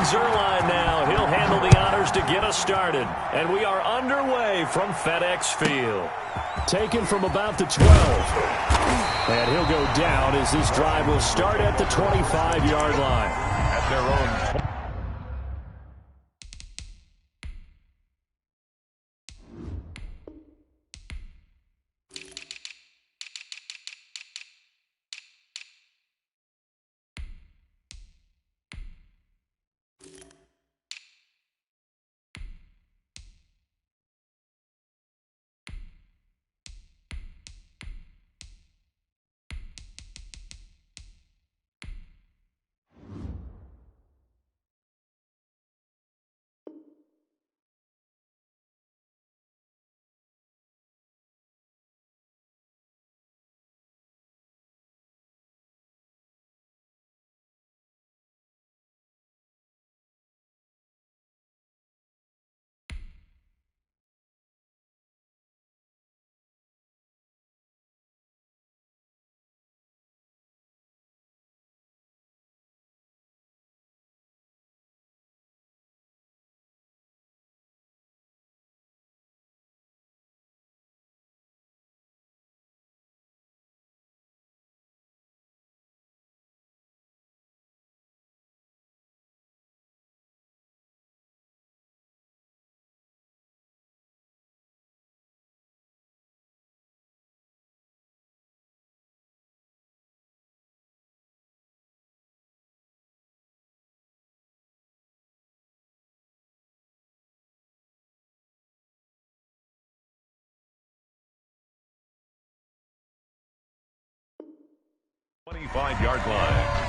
Zerline now. He'll handle the honors to get us started. And we are underway from FedEx Field. Taken from about the 12. And he'll go down as this drive will start at the 25-yard line. At their own. Five-yard line.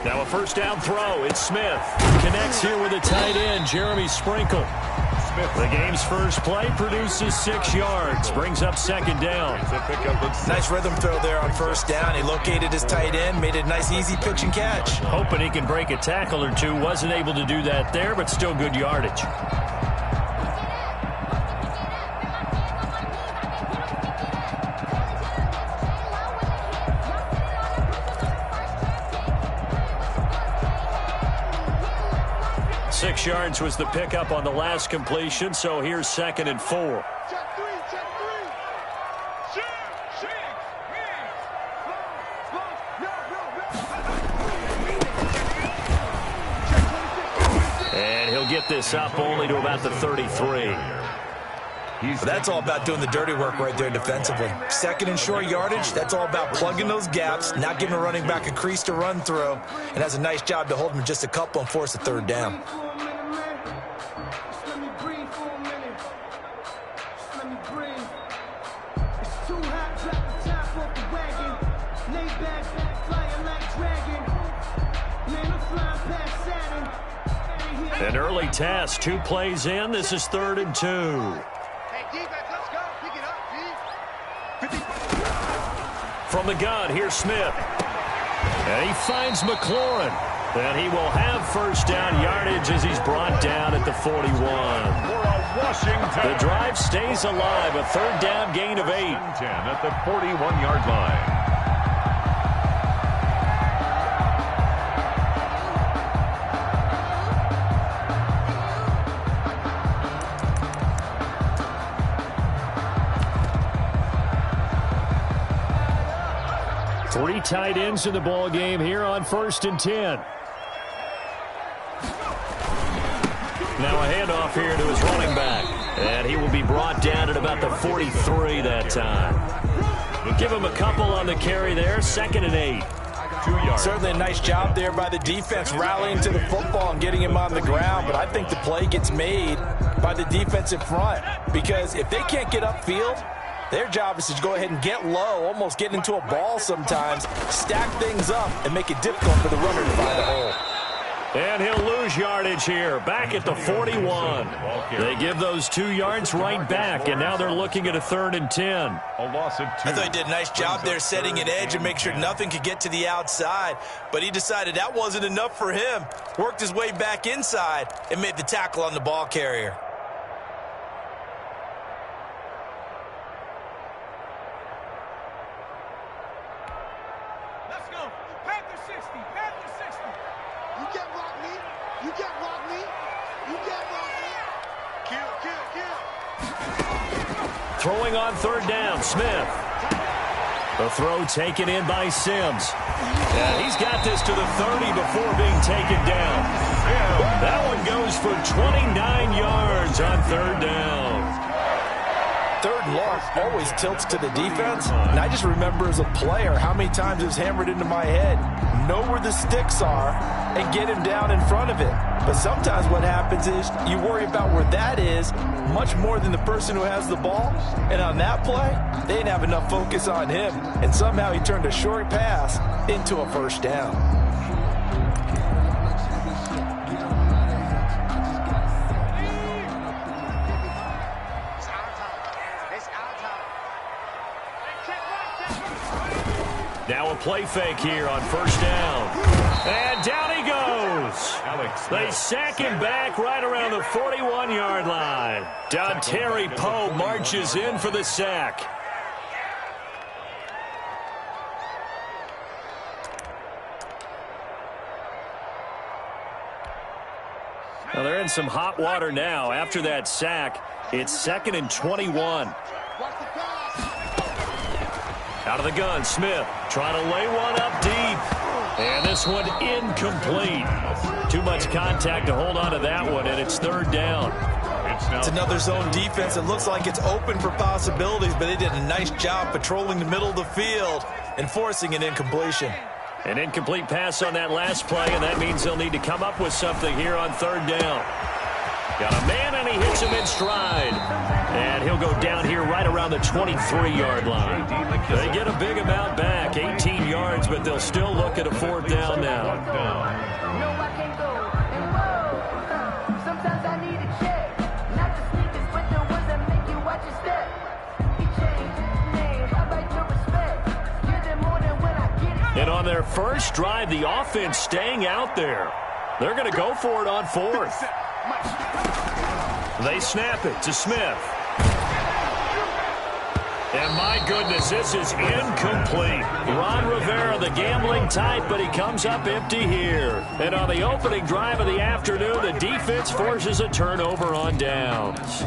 Now a first down throw. It's Smith. Connects here with a tight end, Jeremy Sprinkle. The game's first play produces 6 yards. Brings up second down. Nice rhythm throw there on first down. He located his tight end, made it a nice easy pitch and catch. Hoping he can break a tackle or two. Wasn't able to do that there, but still good yardage. Yards was the pickup on the last completion, so here's 2nd and 4. And he'll get this up only to about the 33. That's all about doing the dirty work right there defensively. 2nd and short yardage, that's all about plugging those gaps, not giving a running back a crease to run through, and has a nice job to hold him just a couple and force a 3rd down. An early test, 2 plays in. This is 3rd and 2. Hey, defense, let's go. Pick it up, From the gun, here's Smith. And he finds McLaurin. And he will have first down yardage as he's brought down at the 41. The drive stays alive. A 3rd down gain of 8. 10 at the 41-yard line. Three tight ends in the ball game here on 1st and 10. Now a handoff here to his running back. And he will be brought down at about the 43 that time. Give him a couple on the carry there. 2nd and 8. 2 yards. Certainly a nice job there by the defense rallying to the football and getting him on the ground. But I think the play gets made by the defensive front. Because if they can't get upfield, Their job is to go ahead and get low, almost get into a ball sometimes, stack things up, and make it difficult for the runner to find a hole. And he'll lose yardage here, back at the 41. They give those 2 yards right back, and now they're looking at a 3rd and 10. A loss of 2. I thought he did a nice job there setting an edge and make sure nothing could get to the outside, but he decided that wasn't enough for him. Worked his way back inside and made the tackle on the ball carrier. Throwing on 3rd down, Smith. The throw taken in by Sims. And he's got this to the 30 before being taken down. That one goes for 29 yards on 3rd down. 3rd and long always tilts to the defense, and I just remember as a player how many times it was hammered into my head. Know where the sticks are and get him down in front of it. But sometimes what happens is you worry about where that is much more than the person who has the ball. And on that play, they didn't have enough focus on him, and somehow he turned a short pass into a 1st down. Now a play fake here on 1st down. And down he goes. They sack him back right around the 41-yard line. Dontari Poe marches in for the sack. Well, they're in some hot water now. After that sack, it's 2nd and 21. Out of the gun, Smith trying to lay one up deep. And this one incomplete. Too much contact to hold on to that one, and it's 3rd down. It's another zone defense. It looks like it's open for possibilities, but they did a nice job patrolling the middle of the field and forcing an incompletion. An incomplete pass on that last play, and that means they'll need to come up with something here on 3rd down. Got a man, and he hits him in stride. And he'll go down here right around the 23-yard line. They get a big amount back, 18 yards, but they'll still look at a 4th down now. And on their first drive, the offense staying out there. They're going to go for it on 4th. They snap it to Smith. And my goodness, this is incomplete. Ron Rivera, the gambling type, but he comes up empty here. And on the opening drive of the afternoon, the defense forces a turnover on downs.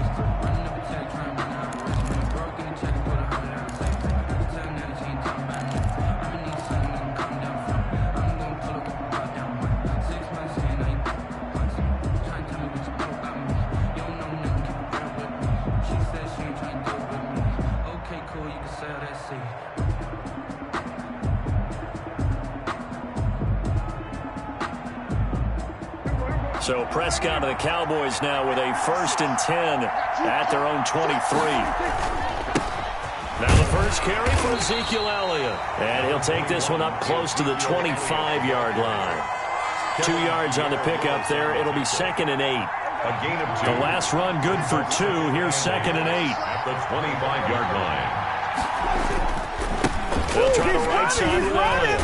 So Prescott of the Cowboys now with a 1st and 10 at their own 23. Now the first carry for Ezekiel Elliott. And he'll take this one up close to the 25-yard line. 2 yards on the pickup there. It'll be 2nd and 8. A gain of 2. The last run good for 2. Here's 2nd and 8. At the 25-yard line. They'll try the right side with Elliott.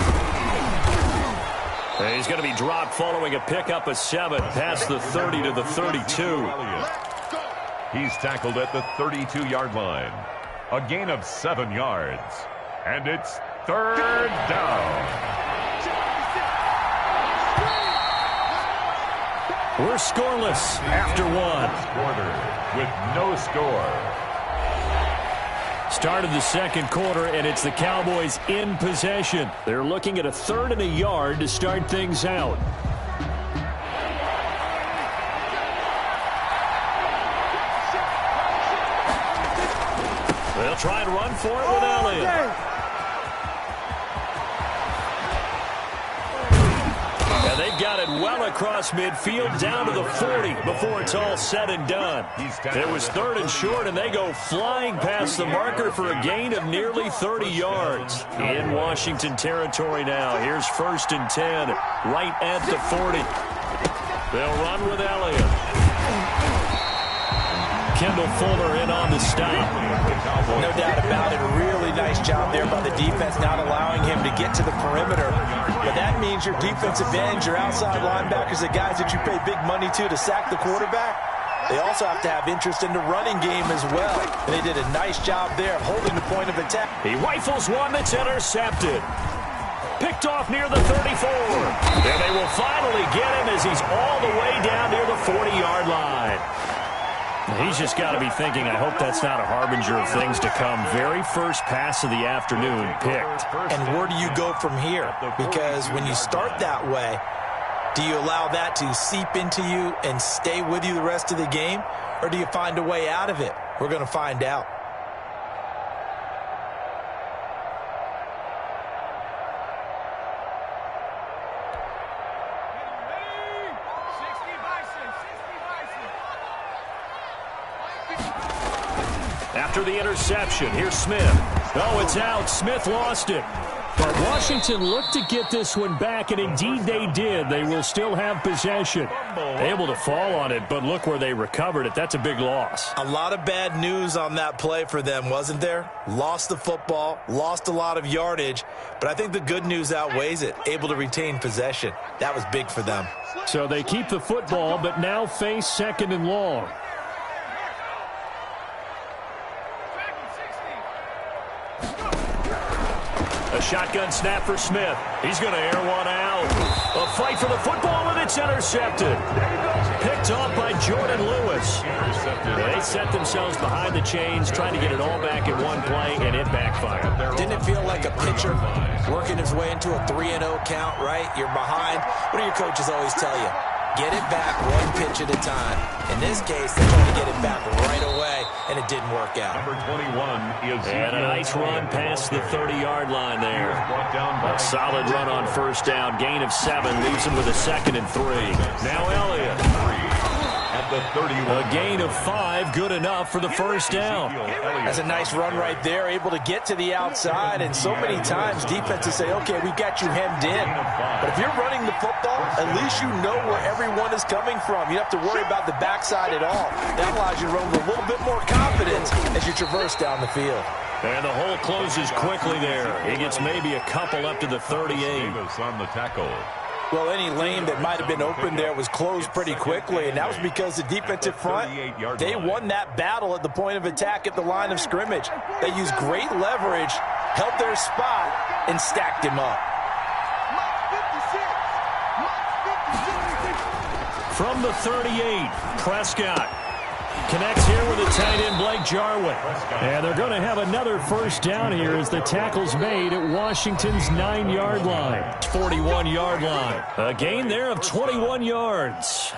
And he's going to be dropped following a pickup of 7 past the 30 to the 32. He's tackled at the 32-yard line. A gain of 7 yards. And it's 3rd down. We're scoreless after 1. Quarter with no score. Start of the 2nd quarter, and it's the Cowboys in possession. They're looking at a 3rd and a yard to start things out. They'll try and run for it with Elliott. And And they've got it well across midfield down to the 40 before it's all said and done. It was 3rd and short, and they go flying past the marker for a gain of nearly 30 yards. In Washington territory now. Here's 1st and 10 right at the 40. They'll run with Elliott. Kendall Fuller in on the stop. No doubt about it. Really nice job there by the defense, not allowing him to get to the perimeter. But that means your defensive ends, your outside linebackers, the guys that you pay big money to sack the quarterback, they also have to have interest in the running game as well. And they did a nice job there of holding the point of attack. He rifles one that's intercepted. Picked off near the 34. And they will finally get him as he's all the way down near the 40-yard line. He's just got to be thinking, I hope that's not a harbinger of things to come. Very first pass of the afternoon picked. And where do you go from here? Because when you start that way, do you allow that to seep into you and stay with you the rest of the game? Or do you find a way out of it? We're going to find out. After the interception, here's Smith. Oh, it's out. Smith lost it. But Washington looked to get this one back, and indeed they did. They will still have possession. Able to fall on it, but look where they recovered it. That's a big loss. A lot of bad news on that play for them, wasn't there? Lost the football, lost a lot of yardage, but I think the good news outweighs it. Able to retain possession. That was big for them. So they keep the football, but now face 2nd and long. A shotgun snap for Smith. He's going to air one out. A fight for the football, and it's intercepted. Picked off by Jordan Lewis. They set themselves behind the chains, trying to get it all back in one play, and it backfired. Didn't it feel like a pitcher working his way into a 3-0 count, right? You're behind. What do your coaches always tell you? Get it back one pitch at a time. In this case, they tried to get it back right away, and it didn't work out. Number 21 is... And a nice run past the 30-yard line there. A solid run on 1st down. Gain of 7 leaves him with a 2nd and 3. Now Elliott. At the 31. A gain of 5, good enough for the 1st down. That's a nice run right there, able to get to the outside, and so many times defenses say, okay, we've got you hemmed in. But if you're running the football, at least you know where everyone is coming from. You don't have to worry about the backside at all. That allows you to run with a little bit more confidence as you traverse down the field. And the hole closes quickly there. He gets maybe a couple up to the 38. On the tackle. Well, any lane that might have been open there was closed pretty quickly, and that was because the defensive front, they won that battle at the point of attack at the line of scrimmage. They used great leverage, held their spot, and stacked him up. From the 38, Prescott connects here with a tight end, Blake Jarwin. And they're going to have another 1st down here as the tackle's made at Washington's 9-yard line. 41-yard line. A gain there of 21 yards.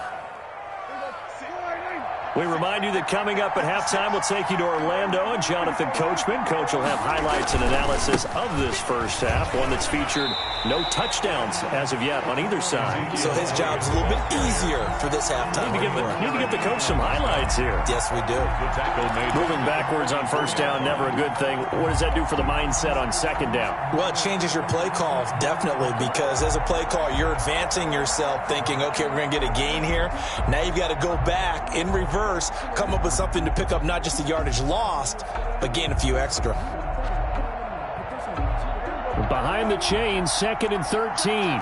We remind you that coming up at halftime, we'll take you to Orlando and Jonathan Coachman. Coach will have highlights and analysis of this 1st half, one that's featured no touchdowns as of yet on either side. So his job's a little bit easier for this halftime. Need to give the coach some highlights here. Yes, we do. Moving backwards on 1st down, never a good thing. What does that do for the mindset on 2nd down? Well, it changes your play call, definitely, because as a play call, you're advancing yourself thinking, okay, we're going to get a gain here. Now you've got to go back in reverse, come up with something to pick up not just the yardage lost, but gain a few extra. Behind the chains, 2nd and 13.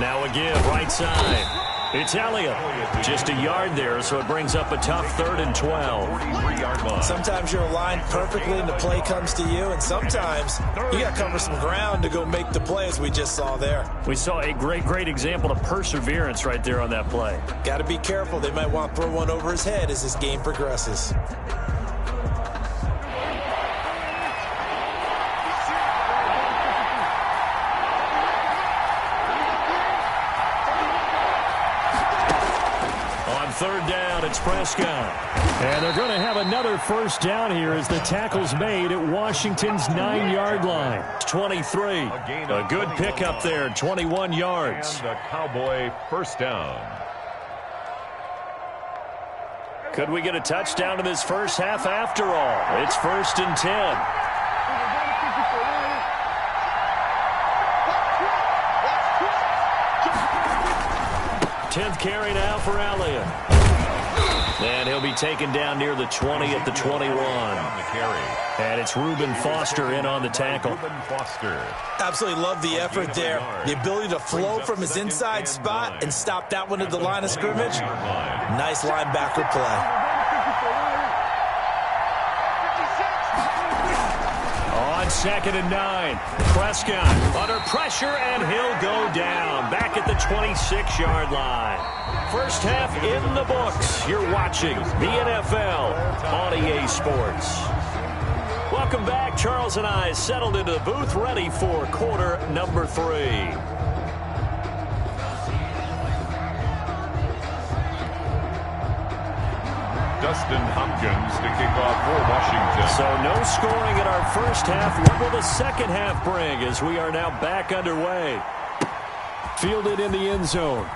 Now again, right side. It's Elliott. Just a yard there, so it brings up a tough 3rd and 12. Sometimes you're aligned perfectly and the play comes to you, and sometimes you got to cover some ground to go make the play, as we just saw there. We saw a great example of perseverance right there on that play. Got to be careful. They might want to throw one over his head as this game progresses. On 3rd down. down. It's Prescott. And they're going to have another first down here as the tackle's made at Washington's 9-yard line. 23. A good pickup there, 21 yards. And the Cowboy first down. Could we get a touchdown in this first half after all? It's 1st and 10. 10th carry now for Elliott. And he'll be taken down near the 20 at the 21. And it's Reuben Foster in on the tackle. Absolutely love the effort there. The ability to flow from his inside spot and stop that one at the line of scrimmage. Nice linebacker play. On 2nd and 9, Prescott under pressure, and he'll go down back at the 26-yard line. First half in the books. You're watching the NFL on EA Sports. Welcome back. Charles and I settled into the booth, ready for quarter number 3. Dustin Hopkins to kick off for Washington. So no scoring in our first half. What will the second half bring as we are now back underway? Fielded in the end zone.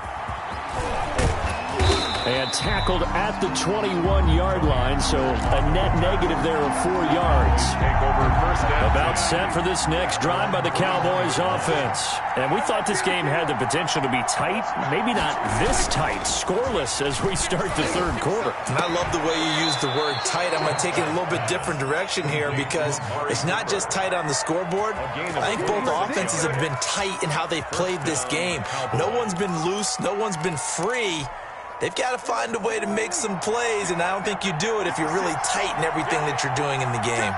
And tackled at the 21-yard line, so a net negative there of 4 yards. Take over first down. About set for this next drive by the Cowboys offense. And we thought this game had the potential to be tight, maybe not this tight, scoreless as we start the third quarter. And I love the way you use the word tight. I'm going to take it a little bit different direction here because it's not just tight on the scoreboard. I think both offenses have been tight in how they've played this game. No one's been loose. No one's been free. They've got to find a way to make some plays, and I don't think you do it if you're really tight in everything that you're doing in the game.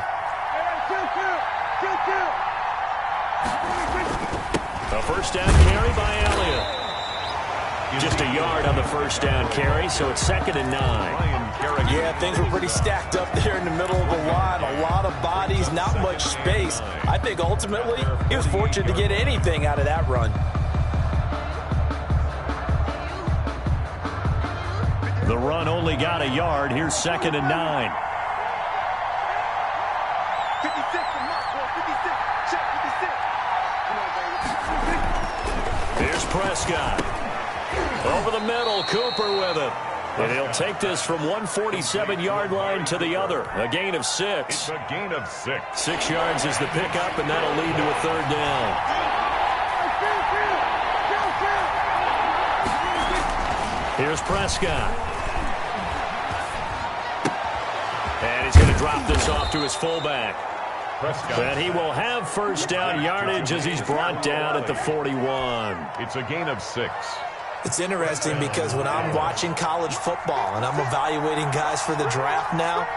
A first down carry by Elliott. Just a yard on the first down carry, so it's 2nd and 9. Yeah, things were pretty stacked up there in the middle of the line. A lot of bodies, not much space. I think ultimately he was fortunate to get anything out of that run. The run only got a yard. Here's 2nd and 9. 56. Here's Prescott. Over the middle, Cooper with it. And he'll take this from 147-yard line to the other. A gain of 6. It's a gain of 6. 6 yards is the pickup, and that'll lead to a third down. Here's Prescott. And he's going to drop this off to his fullback. Prescott. And he will have first down yardage as he's brought down at the 41. It's a gain of 6. It's interesting because when I'm watching college football and I'm evaluating guys for the draft now,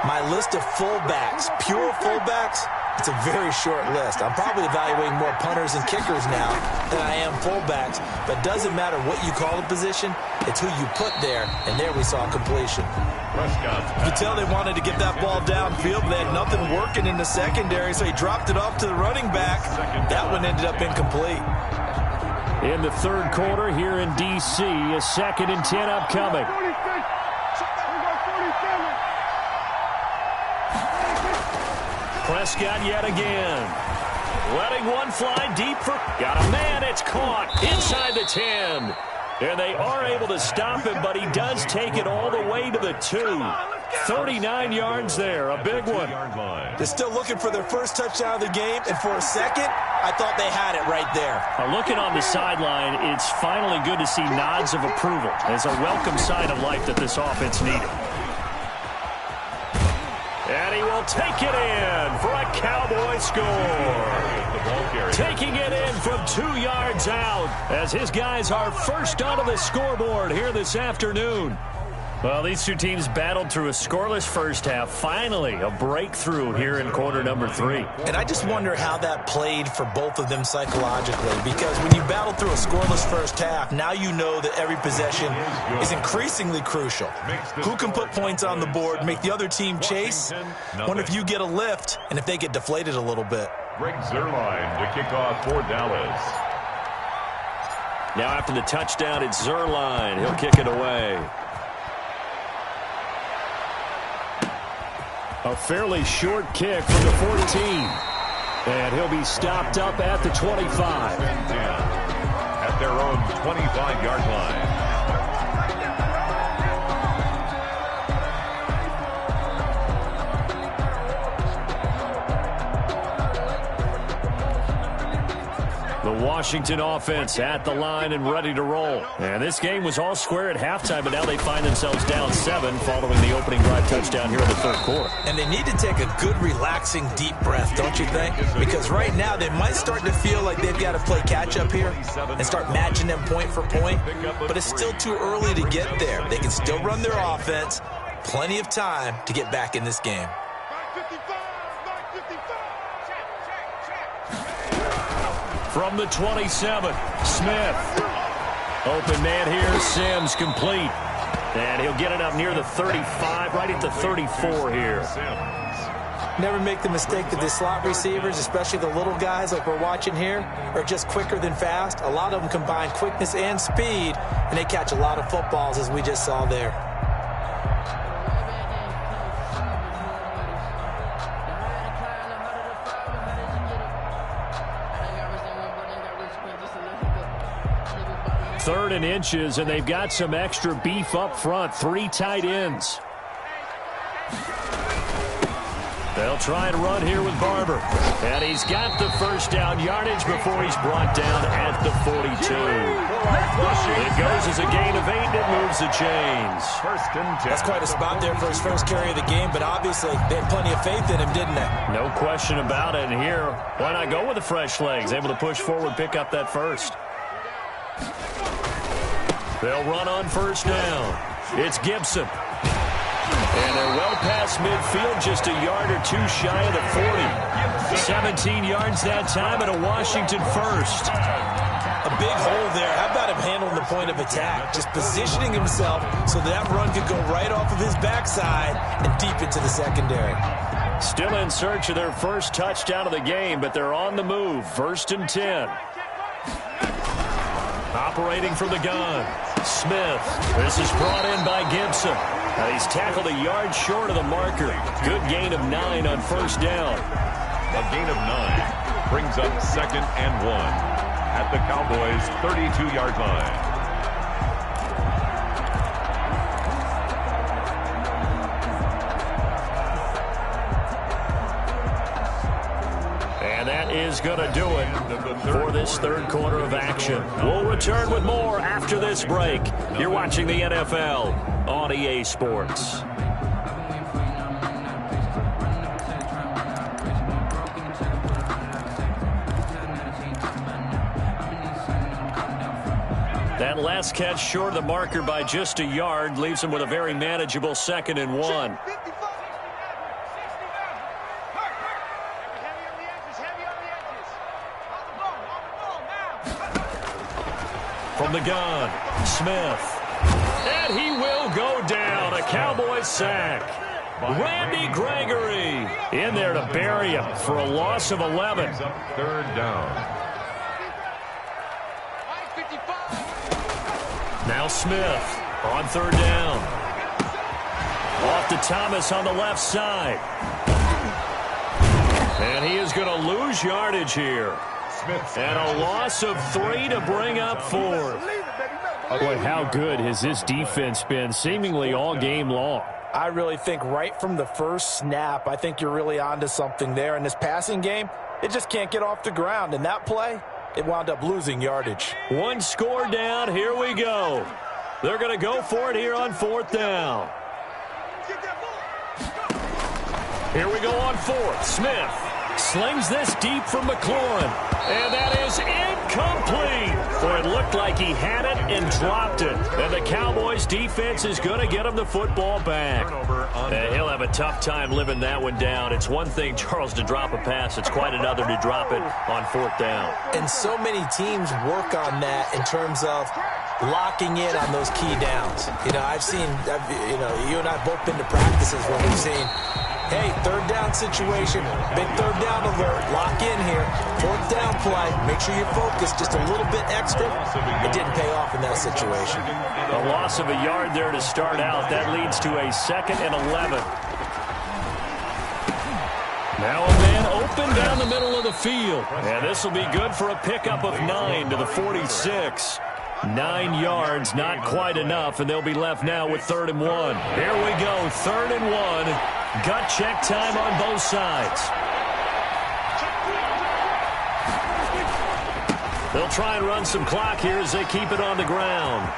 my list of fullbacks, pure fullbacks, it's a very short list. I'm probably evaluating more punters and kickers now than I am fullbacks, but it doesn't matter what you call the position, it's who you put there, and there we saw completion. Prescott. You could tell they wanted to get that ball downfield. They had nothing working in the secondary, so he dropped it off to the running back. That one ended up incomplete. In the third quarter here in D.C., a 2nd and 10 upcoming. Prescott yet again. Letting one fly deep for... Got a man, it's caught inside the 10. And they are able to stop him, but he does take it all the way to the 2. 39 yards there, a big one. They're still looking for their first touchdown of the game, and for a second, I thought they had it right there. Looking on the sideline, it's finally good to see nods of approval. It's a welcome sign of life that this offense needed. And he will take it in for a Cowboy score. Taking it in from 2 yards out as his guys are first onto the scoreboard here this afternoon. Well, these two teams battled through a scoreless first half. Finally, a breakthrough here in quarter number 3. And I just wonder how that played for both of them psychologically, because when you battle through a scoreless first half, now you know that every possession is increasingly crucial. Who can put points on the board, make the other team chase? Wonder if you get a lift and if they get deflated a little bit. Greg Zuerlein to kick off for Dallas. Now after the touchdown, it's Zuerlein. He'll kick it away. A fairly short kick from the 14. And he'll be stopped up at the 25. At their own 25-yard line. The Washington offense at the line and ready to roll. And this game was all square at halftime, but now they find themselves down 7 following the opening drive touchdown here in the third quarter. And they need to take a good, relaxing, deep breath, don't you think? Because right now they might start to feel like they've got to play catch-up here and start matching them point for point. But it's still too early to get there. They can still run their offense. Plenty of time to get back in this game. From the 27, Smith. Open man here, Sims complete. And he'll get it up near the 35, right at the 34 here. Never make the mistake that the slot receivers, especially the little guys like we're watching here, are just quicker than fast. A lot of them combine quickness and speed, and they catch a lot of footballs, as we just saw there. Third and inches, and they've got some extra beef up front. 3 tight ends. They'll try and run here with Barber. And he's got the first down yardage before he's brought down at the 42. It goes as a gain of 8, and it moves the chains. That's quite a spot there for his first carry of the game, but obviously they had plenty of faith in him, didn't they? No question about it. And here, why not go with the fresh legs? Able to push forward, pick up that first. They'll run on first down. It's Gibson. And they're well past midfield, just a yard or 2 shy of the 40. 17 yards that time and a Washington first. A big hole there. How about him handling the point of attack? Just positioning himself so that run could go right off of his backside and deep into the secondary. Still in search of their first touchdown of the game, but they're on the move. 1st and 10. Operating from the gun, Smith. This is brought in by Gibson. Now he's tackled a yard short of the marker. Good gain of 9 on first down. A gain of 9 brings up 2nd and 1 at the Cowboys' 32-yard line. That is going to do it for this third quarter of action. We'll return with more after this break. You're watching the NFL on EA Sports. That last catch short of the marker by just a yard leaves him with a very manageable 2nd and 1. From the gun, Smith. And he will go down. A Cowboys sack. Randy Gregory in there to bury him for a loss of 11. 3rd down. Now Smith on 3rd down. Off to Thomas on the left side. And he is going to lose yardage here. And a loss of 3 to bring up 4th. Boy, how good has this defense been seemingly all game long? I really think right from the first snap, I think you're really onto something there. In this passing game, it just can't get off the ground. And that play, it wound up losing yardage. 1 score down. Here we go. They're going to go for it here on 4th down. Here we go on 4th. Smith slings this deep from McLaurin. And that is incomplete. Boy, it looked like he had it and dropped it. And the Cowboys defense is going to get him the football back. And he'll have a tough time living that one down. It's one thing, Charles, to drop a pass. It's quite another to drop it on 4th down. And so many teams work on that in terms of locking in on those key downs. You know, you and I have both been to practices where we've seen, hey, 3rd down situation, big 3rd down alert, lock in here, 4th down play, make sure you're focused just a little bit extra. It didn't pay off in that situation. A loss of a yard there to start out. That leads to a 2nd and 11. Now a man open down the middle of the field. And this will be good for a pickup of 9 to the 46. 9 yards, not quite enough, and they'll be left now with 3rd and 1. Here we go, 3rd and 1. Gut check time on both sides. They'll try and run some clock here as they keep it on the ground.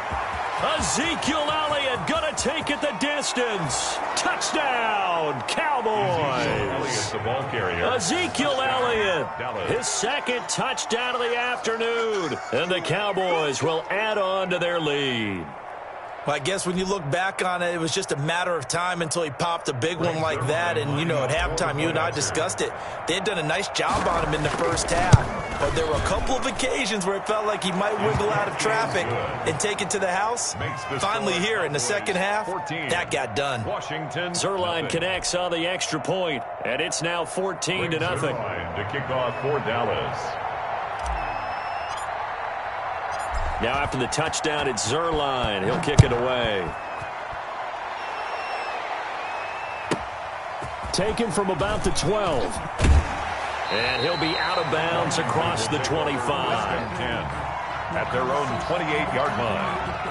Ezekiel Elliott going to take it the distance. Touchdown, Cowboys. The ball carrier. Ezekiel Elliott, his 2nd touchdown of the afternoon. And the Cowboys will add on to their lead. Well, I guess when you look back on it, it was just a matter of time until he popped a big one like that. And, you know, at halftime, you and I discussed it. They had done a nice job on him in the first half. But there were a couple of occasions where it felt like he might wiggle out of traffic and take it to the house. Finally here in the second half, that got done. Zuerlein connects on the extra point, and it's now 14 to nothing. To kick off for Dallas. Now after the touchdown, it's Zuerlein. He'll kick it away. Taken from about the 12. And he'll be out of bounds across the 25. At their own 28-yard line.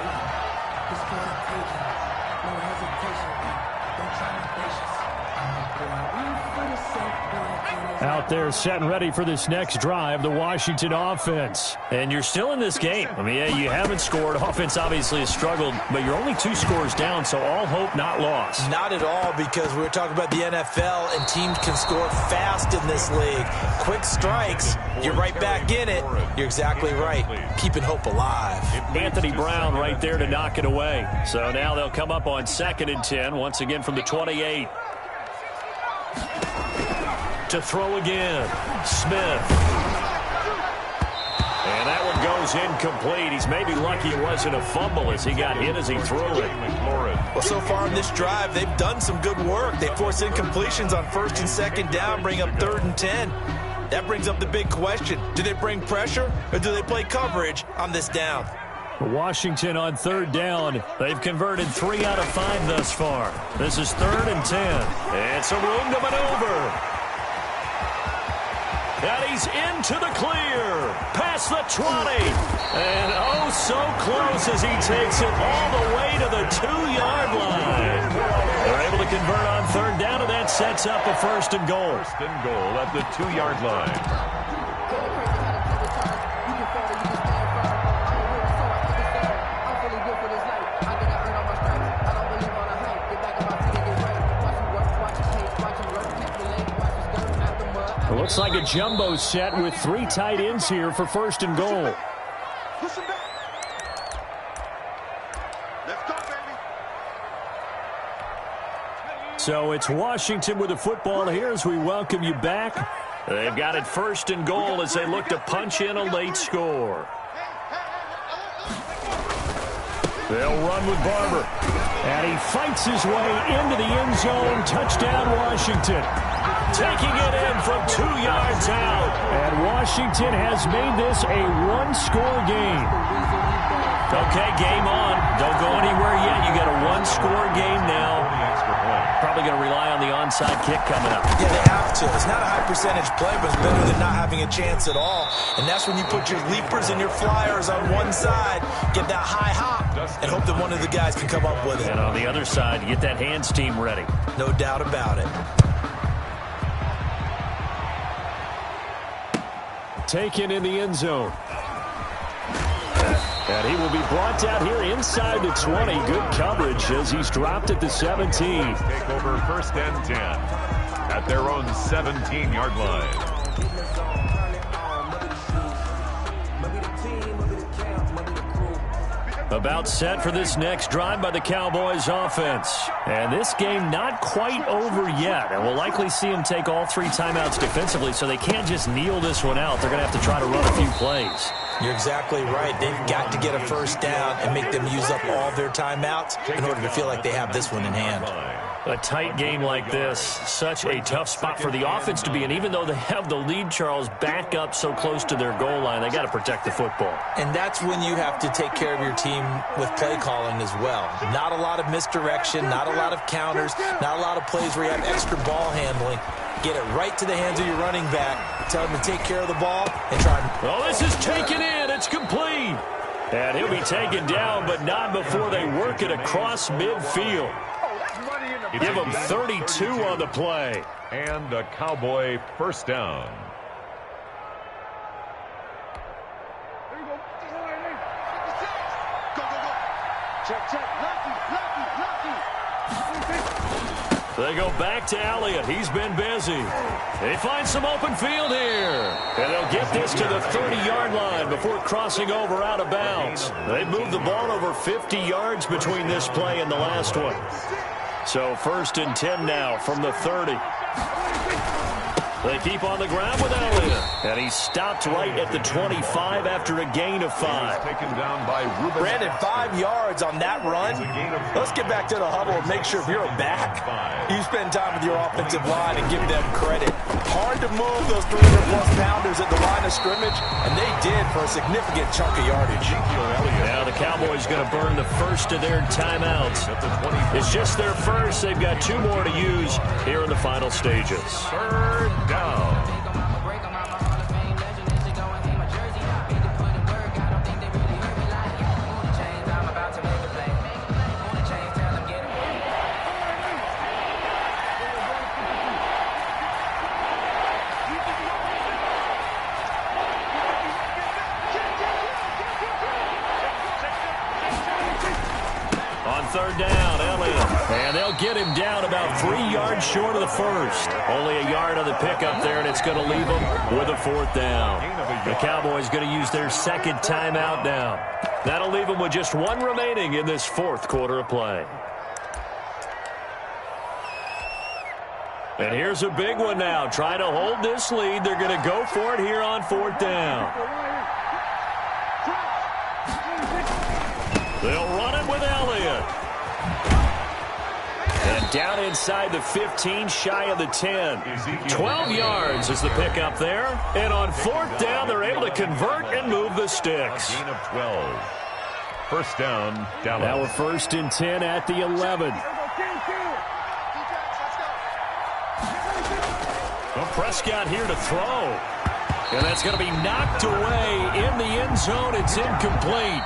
Out there set and ready for this next drive, the Washington offense. And you're still in this game. I mean, yeah, you haven't scored. Offense obviously has struggled, but you're only 2 scores down, so all hope not lost. Not at all, because we were talking about the NFL, and teams can score fast in this league. Quick strikes, you're right back in it. You're exactly right. Keeping hope alive. Anthony Brown right there to knock it away. So now they'll come up on 2nd and 10, once again from the 28. To throw again, Smith. And that one goes incomplete. He's maybe lucky it wasn't a fumble as he got hit as he threw it. Well, so far in this drive, they've done some good work. They force incompletions on 1st and 2nd down, bring up 3rd and 10. That brings up the big question. Do they bring pressure or do they play coverage on this down? Washington on 3rd down. They've converted 3 out of 5 thus far. This is 3rd and 10. And some room to maneuver. And he's into the clear. Past the 20. And oh, so close as he takes it all the way to the 2-yard line. They're able to convert on 3rd down, and that sets up a 1st and goal. 1st and goal at the 2-yard line. Looks like a jumbo set with 3 tight ends here for 1st and goal. Let's go, baby. So it's Washington with the football here as we welcome you back. They've got it 1st and goal as they look to punch in a late score. They'll run with Barber. And he fights his way into the end zone. Touchdown, Washington. Taking it in from 2 yards out. And Washington has made this a 1-score game. Okay, game on. Don't go anywhere yet. You got a 1-score game now. Probably going to rely on the onside kick coming up. Yeah, they have to. It's not a high-percentage play, but it's better than not having a chance at all. And that's when you put your leapers and your flyers on one side, get that high hop, and hope that one of the guys can come up with it. And on the other side, get that hands team ready. No doubt about it. Taken in the end zone. And he will be brought down here inside the 20. Good coverage as he's dropped at the 17. Take over 1st and 10 at their own 17-yard line. About set for this next drive by the Cowboys offense. And this game not quite over yet. And we'll likely see them take all 3 timeouts defensively, so they can't just kneel this one out. They're going to have to try to run a few plays. You're exactly right. They've got to get a 1st down and make them use up all their timeouts in order to feel like they have this one in hand. A tight game like this, such a tough spot for the offense to be in. Even though they have the lead, Charles, back up so close to their goal line, they got to protect the football. And that's when you have to take care of your team with play calling as well. Not a lot of misdirection, not a lot of counters, not a lot of plays where you have extra ball handling. Get it right to the hands of your running back. Tell him to take care of the ball and try. Oh, this is taken in. It's complete. And he'll be taken down, but not before they work it across midfield. Give him 32 on the play. And a Cowboy first down. There you go. Go, go, go. Check, check. Lucky. They go back to Elliott. He's been busy. They find some open field here. And they'll get this to the 30-yard line before crossing over out of bounds. They moved the ball over 50 yards between this play and the last one. So 1st and 10 now from the 30. They keep on the ground with Elliott. And he stopped right at the 25 after a gain of 5. Taken down by Ruben. Brandon, 5 yards on that run. Let's get back to the huddle and make sure if you're a back, you spend time with your offensive line and give them credit. Hard to move those 300-plus pounders at the line of scrimmage, and they did for a significant chunk of yardage. Now the Cowboys going to burn the first of their timeouts. It's just their first. They've got 2 more to use here in the final stages. 3rd down. On 3rd down, Elliott. And they'll get him down about 3 yards short of the first. Only a yard on the pickup there, and it's going to leave them with a 4th down. The Cowboys going to use their 2nd timeout now. That'll leave them with just 1 remaining in this 4th quarter of play. And here's a big one now. Trying to hold this lead. They're going to go for it here on 4th down. They'll run it with Elliott. And down inside the 15, shy of the 10. 12 yards is the pickup there. And on 4th down, they're able to convert and move the sticks. Gain of 12. First down, Dallas. Now we're 1st and 10 at the 11. Well, Prescott here to throw. And that's going to be knocked away in the end zone. It's incomplete.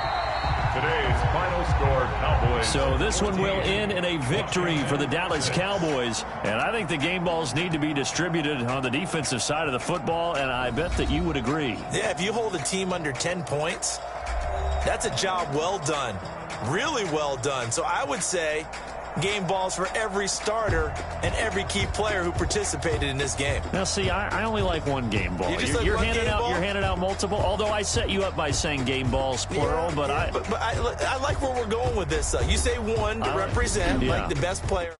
Today's final score, Cowboys. So this one will end in a victory for the Dallas Cowboys. And I think the game balls need to be distributed on the defensive side of the football, and I bet that you would agree. Yeah, if you hold a team under 10 points, that's a job well done. Really well done. So I would say game balls for every starter and every key player who participated in this game. Now, see, I only like 1 game ball. You're handing out multiple. Although I set you up by saying game balls plural, yeah, but I like where we're going with this. You say 1 to represent like the best player.